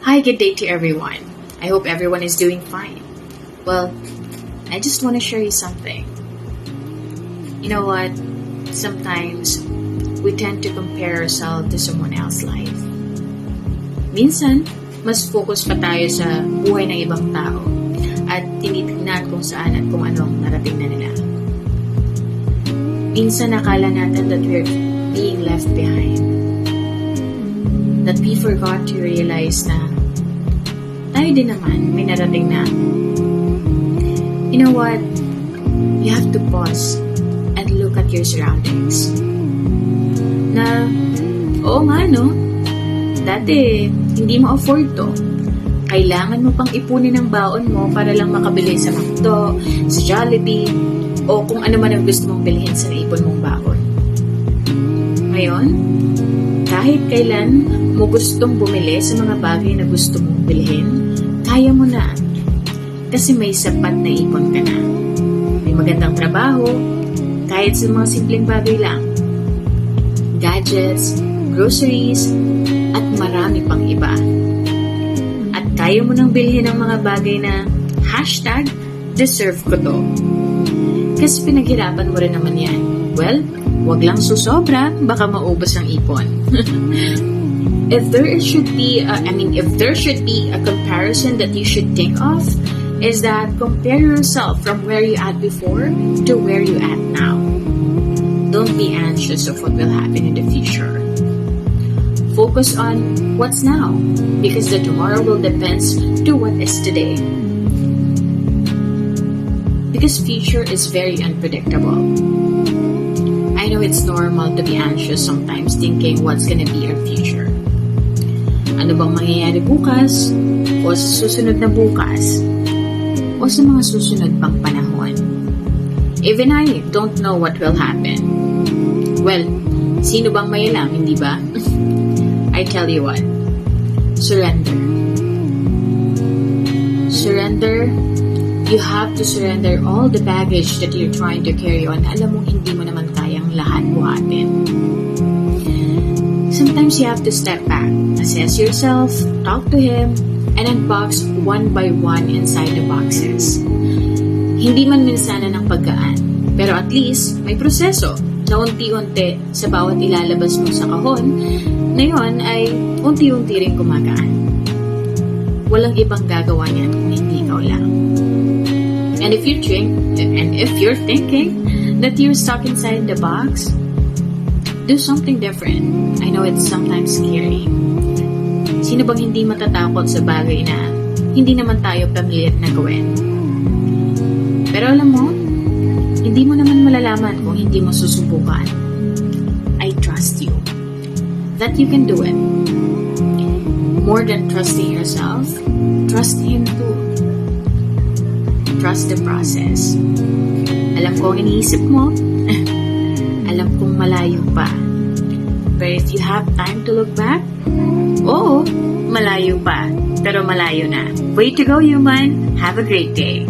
Hi, good day to everyone. I hope everyone is doing fine. Well, I just want to share you something. You know what? Sometimes we tend to compare ourselves to someone else's life. Minsan, mas focus pa tayo sa buhay ng ibang tao at tinitignan kung saan at kung ano ang narating na nila. Minsan akala natin that we're being left behind. That we forgot to realize na tayo din naman may narating na. You know what? You have to pause and look at your surroundings. Na, oo nga no, dati hindi mo afford to. Kailangan mo pang ipunin ang baon mo para lang makabili sa McDo, sa Jollibee, o kung ano man ang gusto mong bilhin sa naipon mong baon. Ngayon, kahit kailan mo gustong bumili sa mga bagay na gusto mong bilhin, kaya mo na. Kasi may sapat na ipon ka na. May magandang trabaho, kahit sa mga simpleng bagay lang. Gadgets, groceries, at marami pang iba. At kaya mo nang bilhin ang mga bagay na #deserve ko to. Kasi pinaghirapan mo rin naman yan. Well, wag lang susobra, baka maubos ang ipon. If there should be a comparison that you should think of, is that compare yourself from where you at before to where you at now. Don't be anxious of what will happen in the future. Focus on what's now, because the tomorrow will depends to what is today. Because future is very unpredictable. I know it's normal to be anxious sometimes thinking what's gonna be our future. Ano bang mangyayari bukas? O sa susunod na bukas? O sa mga susunod pang panahon? Even I don't know what will happen. Well, sino bang may alam, hindi ba? I tell you what. Surrender. Surrender. You have to surrender all the baggage that you're trying to carry on. Alam mong hindi mo naman kayang lahat buhatin. Sometimes you have to step back, assess yourself, talk to him, and unbox one by one inside the boxes. Hindi man minsanan ng paggaan, pero at least may proseso na unti-unti sa bawat ilalabas mo sa kahon, na yun ay unti-unti rin kumagaan. Walang ibang gagawa niyan kung hindi ikaw lang. And if you're thinking that you're stuck inside the box, do something different. I know it's sometimes scary. Sino bang hindi matatakot sa bagay na hindi naman tayo pamilit na gawin? Pero alam mo, hindi mo naman malalaman kung hindi mo susubukan. I trust you. That you can do it. More than trusting yourself, trust him too. Trust the process. Alam ko ang iniisip mo. Alam kong malayo pa. But if you have time to look back, oo, malayo pa. Pero malayo na. Way to go, human. Have a great day.